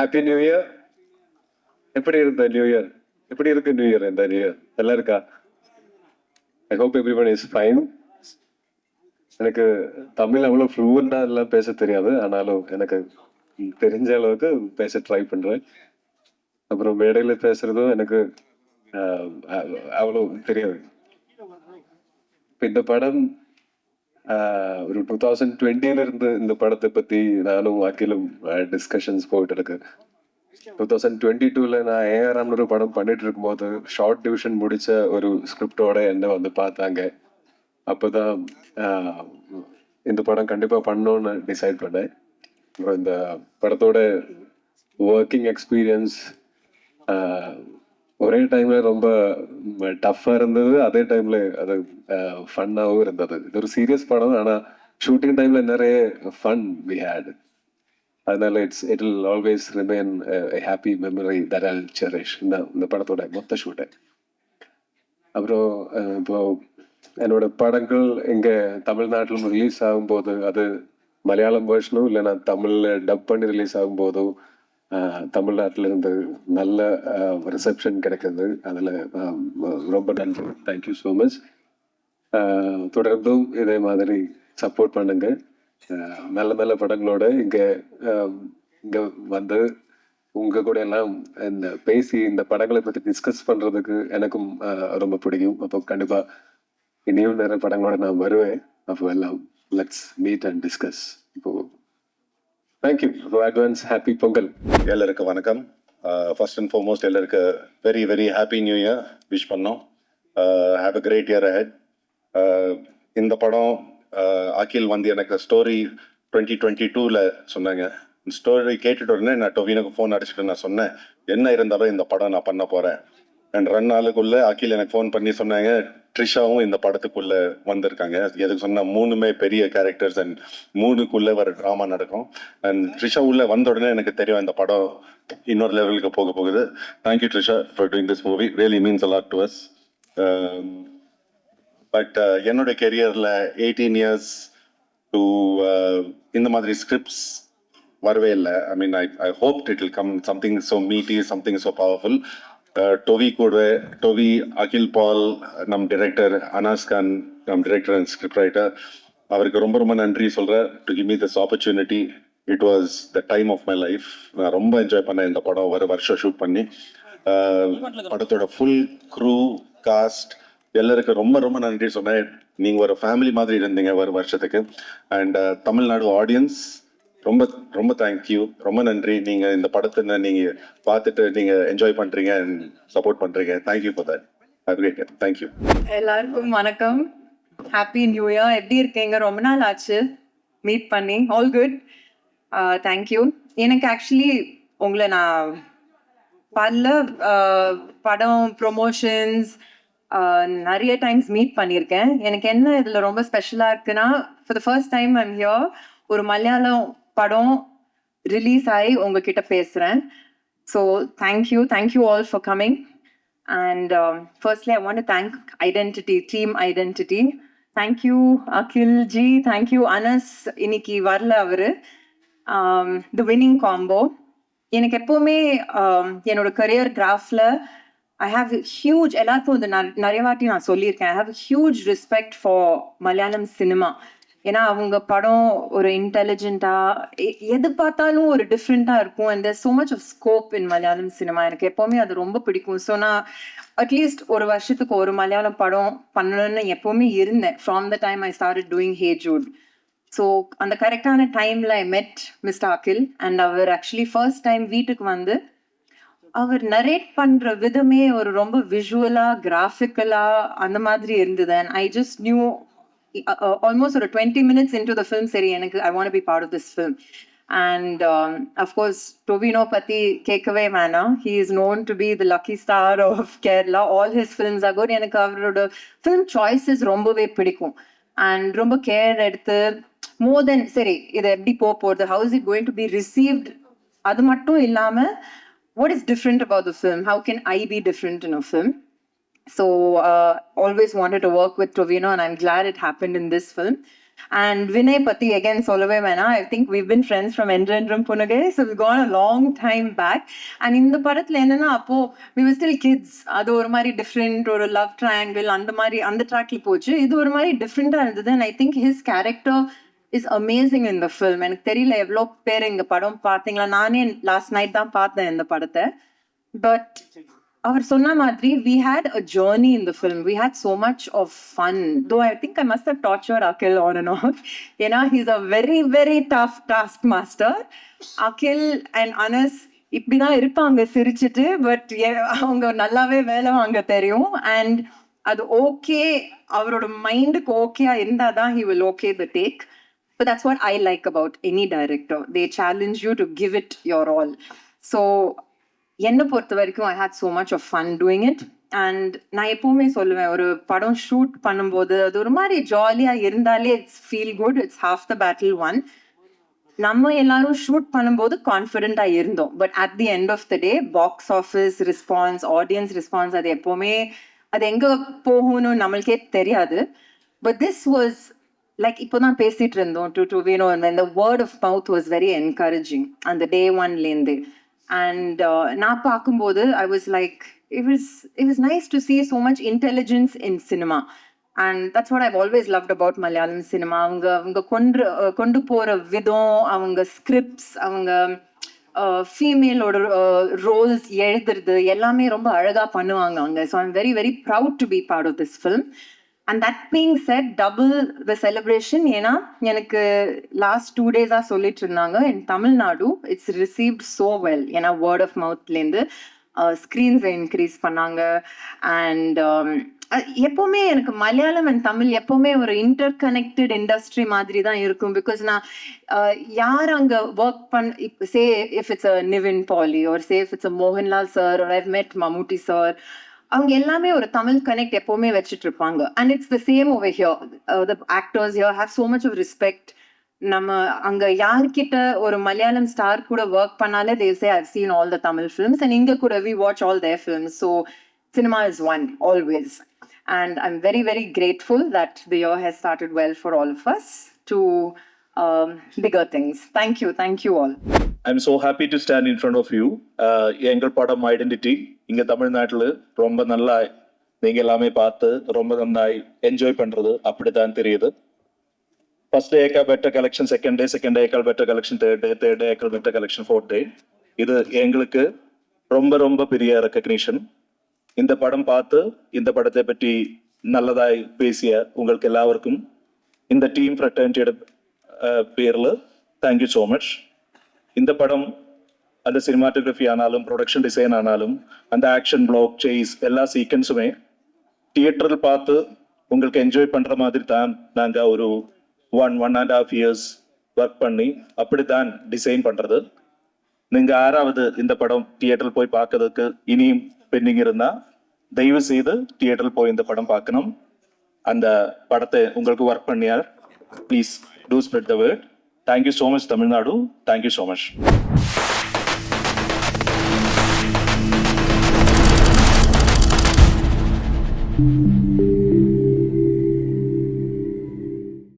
Happy new year. எப்படி இருந்த new year? எப்படி இருக்கு நியூ இயர்? இந்த நியூ இயர் நல்லா இருக்கா? I hope every one is fine. எனக்கு தமிழ் அவ்வளோ ஃப்ளூவெண்டாக எல்லாம் பேச தெரியாது, ஆனாலும் எனக்கு தெரிஞ்ச அளவுக்கு பேச ட்ரை பண்ணுறேன். அப்புறம் மேடையில் பேசுறதும் எனக்கு அவ்வளோ தெரியாது. இப்போ இந்த படம் ஒரு 2020 இருந்து இந்த படத்தை பற்றி நானும் அகிலும் டிஸ்கஷன்ஸ் போயிட்டு இருக்கு. 2022 நான் ஏஆர்எம்ல ஒரு படம் பண்ணிட்டு இருக்கும்போது ஷார்ட் டிவிஷன் முடிச்ச ஒரு ஸ்கிரிப்டோட என்ன வந்து பார்த்தாங்க. அப்போதான் இந்த படம் கண்டிப்பாக பண்ணணும்னு டிசைட் பண்ணேன். அப்புறம் இந்த படத்தோட ஒர்க்கிங் எக்ஸ்பீரியன்ஸ் ஒரே டைம்ல ரொம்ப டஃப்பாக இருந்தது, அதே டைம்ல அது ஃபன்னாகவும் இருந்தது. இது ஒரு சீரியஸ் படம், ஆனால் ஷூட்டிங் டைம்ல நிறைய ஃபன் வி ஹேட். அதனால it will always remain happy memory that Jal cherish இந்த படத்தோட மொத்த ஷூட்டை. அப்புறம் இப்போ என்னோட படங்கள் இங்கே தமிழ்நாட்டில் ரிலீஸ் ஆகும்போது அது மலையாளம் வேர்ஷனும் இல்லைன்னா தமிழில் டப் பண்ணி ரிலீஸ் ஆகும்போதும் தமிழ்நாட்டில் இருந்து நல்ல ரிசப்ஷன் கிடைக்குது. அதில் ரொம்ப நன்றி. Thank you so much. தொடர்ந்தும் இதே மாதிரி சப்போர்ட் பண்ணுங்க. நல்ல நல்ல படங்களோட இங்கே வந்து உங்கள் கூட எல்லாம் இந்த பேசி இந்த படங்களை பற்றி டிஸ்கஸ் பண்ணுறதுக்கு எனக்கும் ரொம்ப பிடிக்கும். அப்போ கண்டிப்பாக இனியும் நிறைய படங்களோட நான் வருவேன். அப்போ எல்லாம் லெட்ஸ் மீட் அண்ட் டிஸ்கஸ். இப்போ தேங்க்யூ. Advance happy Pongal. எல்லாருக்கும் வணக்கம். ஃபர்ஸ்ட் அண்ட் ஃபார்மோஸ்ட் எல்லாருக்கு very very happy new year wish பண்ணோம். Have a great year ahead. இந்த படம் அகில் வந்து எனக்கு ஸ்டோரி 2022 சொன்னாங்க. ஸ்டோரி கேட்டுட்டு உடனே நான் டொவினுக்கு ஃபோன் அடிச்சுட்டு நான் சொன்னேன், என்ன இருந்தாலும் இந்த படம் நான் பண்ண போகிறேன். அண்ட் 2 நாளுக்குள்ளே அகில் எனக்கு ஃபோன் பண்ணி சொன்னாங்க, ட்ரிஷாவும் இந்த படத்துக்குள்ளே வந்திருக்காங்க. எதுக்கு சொன்னால் 3மே பெரிய கேரக்டர்ஸ் அண்ட் 3க்குள்ளே வர ட்ராமா நடக்கும். அண்ட் ட்ரிஷா உள்ளே வந்த உடனே எனக்கு தெரியும் இந்த படம் இன்னொரு லெவலுக்கு போக போகுது. Thank you Trisha for doing this movie, really means a lot to us. But என்னோட கெரியரில் 18 years டு இந்த மாதிரி ஸ்கிரிப்ட்ஸ் வரவே இல்லை. I mean I hope it will come something so meaty, something so powerful. Tovi, Akhil Paul, நம் டிரெக்டர் அனாஸ் கான், நம் டிரெக்டர் அண்ட் ஸ்கிரிப்ட் ரைட்டர், அவருக்கு ரொம்ப ரொம்ப நன்றி சொல்கிறேன் to give me this opportunity. It was the time of my life. நான் ரொம்ப என்ஜாய் பண்ணேன் இந்த படம் ஒரு வருஷம் ஷூட் பண்ணி. படத்தோட ஃபுல் க்ரூ காஸ்ட் எல்லாருக்கும் ரொம்ப ரொம்ப நன்றி சொன்னேன். நீங்கள் ஒரு ஃபேமிலி மாதிரி இருந்தீங்க ஒரு வருஷத்துக்கு. அண்ட் தமிழ்நாடு ஆடியன்ஸ் ரொம்ப ரொம்ப தேங்க்யூ, ரொம்ப நன்றி. நீங்கள் இந்த படத்தை நீங்கள் பார்த்துட்டு நீங்கள் என்ஜாய் பண்ணுறீங்க அண்ட் சப்போர்ட் பண்ணுறீங்க. Thank you for that. தேங்க்யூ. எல்லாருக்கும் வணக்கம், ஹாப்பி நியூ இயர். எப்படி இருக்கீங்க? ரொம்ப நாள் ஆச்சு மீட் பண்ணி. All good, thank you. எனக்கு ஆக்சுவலி உங்களை நான் பல படம் ப்ரொமோஷன்ஸ் நிறைய டைம்ஸ் மீட் பண்ணியிருக்கேன். எனக்கு என்ன இதில் ரொம்ப ஸ்பெஷலாக இருக்குன்னா, for the first time I'm here, ஒரு மலையாளம் படம் ரிலீஸ் ஆகி உங்ககிட்ட பேசுகிறேன். So thank you all for coming. And firstly, I want to thank Identity, Team Identity. Thank you, Akhil ji. Thank you, Anas. Iniki varla avaru. The winning combo. எனக்கு எப்போவுமே என்னோட career கிராஃபில் I have huge, எல்லாருக்கும் இந்த நிறைய வாட்டி நான் சொல்லியிருக்கேன், I have huge respect for Malayalam cinema. ஏன்னா அவங்க படம் ஒரு இன்டெலிஜென்ட்டாக எது பார்த்தாலும் ஒரு டிஃப்ரெண்ட்டாக இருக்கும். And there so much of scope in Malayalam cinema. எனக்கு எப்போவுமே அது ரொம்ப பிடிக்கும். ஸோ நான் அட்லீஸ்ட் ஒரு வருஷத்துக்கு ஒரு மலையாளம் படம் பண்ணணும்னு எப்போவுமே இருந்தேன், from the time I started doing hey jude. So அந்த கரெக்டான டைமில் I met mister Akhil. And அவர் ஆக்சுவலி ஃபர்ஸ்ட் டைம் வீட்டுக்கு வந்து அவர் நரேட் பண்ணுற விதமே ஒரு ரொம்ப விஷுவலாக கிராஃபிக்கலாக அந்த மாதிரி இருந்தது. And I just new almost 20 minutes into the film, seri enakku I want to be part of this film. And of course Tovino patti kekave mana, he is known to be the lucky star of Kerala. All his films are good. Enakku avaroda film choices rombave pidikum and romba care eduthu more than seri idu eppadi popodu, how is it going to be received, adu mattum illama what is different about the film, how can I be different in a film. So always wanted to work with Tovino and I'm glad it happened in this film. And Vinay Pati, again, சொல்லவே வேணாம். I think we've been friends from Endrendram Punage, so we've gone a long time back. And இந்த படத்துல என்னன்னா, அப்போ we were still kids. அது ஒரு மாதிரி different, ஒரு love triangle, அந்த மாதிரி, அந்த trackல போச்சு. இது ஒரு மாதிரி different-ஆ இருந்தது. And I think his character is amazing in the film. எனக்கு தெரியல எவ்வளோ பேர் இந்த படம் பார்த்தீங்களா. நானே லாஸ்ட் நைட் தான் பார்த்தேன் இந்த படத்தை. பட் அவர் சொன்ன மாதிரி we had a journey in the film. We had so much of fun. Though I think I must have tortured Akhil on and off. ஏன்னா he's a very, very tough taskmaster. Akhil and Anas இப்படிதான் இருப்பாங்க சிரிச்சிட்டு, but அவங்க நல்லாவே வேலை வாங்க தெரியும். And அது ஓகே, அவரோட மைண்டுக்கு ஓகேயா இருந்தாதான் he will okay the take. But that's what I like about any director. They challenge you to give it your all. So என்னை பொறுத்த வரைக்கும் I had so much of fun doing it. And நான் எப்பவுமே சொல்லுவேன், ஒரு படம் shoot பண்ணும்போது அது ஒரு மாதிரி ஜாலியா இருந்தாலே it's feel good, it's half the battle won. நம்ம எல்லாரும் ஷூட் பண்ணும்போது கான்ஃபிடென்ட்டா இருந்தோம், but at the end of the day box office response, audience response, அது எப்பவுமே அது எங்க போகும்னு நம்மளுக்கே தெரியாது. பட் திஸ் வாஸ் லைக் இப்போதான் பேசிட்டு இருந்தோம் to you know, when the word of mouth was very encouraging அந்த day one-லேருந்து. And நான் பார்க்கும்போது I was like, it was nice to see so much intelligence in cinema. And that's what I've always loved about Malayalam cinema. அவங்க கொண்டு போற விதம், அவங்க scripts, அவங்க ஃபீமேலோட Rolle's எழுதுறது எல்லாமே ரொம்ப அழகா பண்ணுவாங்க அவங்க. So I'm very, very proud to be part of this film. And that being said, double the celebration. ஏன்னா எனக்கு லாஸ்ட் 2 days சொல்லிட்டு இருந்தாங்க, in Tamil Nadu it's received so well. ஏன்னா வேர்ட் ஆஃப் மவுத்லேருந்து ஸ்க்ரீன்ஸை இன்க்ரீஸ் பண்ணாங்க. அண்ட் எப்போவுமே எனக்கு மலையாளம் அண்ட் தமிழ் எப்போவுமே ஒரு இன்டர் கனெக்டட் இண்டஸ்ட்ரி மாதிரி தான் இருக்கும். பிகாஸ் நான் யார் அங்கே work say if it's a Nivin Pauly or say if it's a Mohanlal sir or I've met Mammootty sir, அவங்க எல்லாமே ஒரு தமிழ் கனெக்ட் எப்போவுமே வச்சுட்டு இருப்பாங்க. And it's the same over here. The actors here have so much of respect. நம்ம அங்க யார்கிட்ட ஒரு மலையாளம் ஸ்டார் கூட ஒர்க் பண்ணாலே they say I've seen all the Tamil films, and இங்க கூட we watch all their films. So cinema is one always. And I'm very, very grateful that the year has started well for all of us to bigger things. Thank you all. I'm so happy to stand in front of you. எங்கள் படம் identity இங்க தமிழ்நாட்டில் ரொம்ப நல்லா நீங்க எல்லாமே பார்த்து ரொம்ப நன்னாய் என்ஜாய் பண்றது அப்படித்தான் தெரியுது. ஃபர்ஸ்ட் டே ஏக்கா பெட்டர் கலெக்ஷன், செகண்ட் டே ஏக்கால் பெட்டர் கலெக்ஷன், தேர்ட் டே ஏக்கால் பெட்டர் கலெக்ஷன், ஃபோர்த் டே. இது எங்களுக்கு ரொம்ப ரொம்ப பெரிய ரெக்கக்னிஷன். இந்த படம் பார்த்து இந்த படத்தை பற்றி நல்லதாய் பேசிய உங்களுக்கு எல்லாருக்கும் இந்த டீம் ஃப்ரெட்டர்னிட்டியோட பேரில் தேங்க்யூ ஸோ மச். இந்த படம் அந்த சினிமாட்டோகிராஃபி ஆனாலும் ப்ரொடக்ஷன் டிசைன் ஆனாலும் அந்த ஆக்ஷன் பிளாக் சேஸ் எல்லா சீக்வன்ஸுமே தியேட்டரில் பார்த்து உங்களுக்கு என்ஜாய் பண்ணுற மாதிரி தான் நாங்கள் ஒரு 1.5 years ஒர்க் பண்ணி அப்படி தான் டிசைன் பண்ணுறது. நீங்கள் யாராவது இந்த படம் தியேட்டரில் போய் பார்க்கறதுக்கு இனியும் பெண்டிங் இருந்தால் தயவு செய்து தியேட்டரில் போய் இந்த படம் பார்க்கணும். அந்த படத்தை உங்களுக்கு ஒர்க் பண்ணியார் please do spread the word. Thank you so much Tamil Nadu. Thank you so much.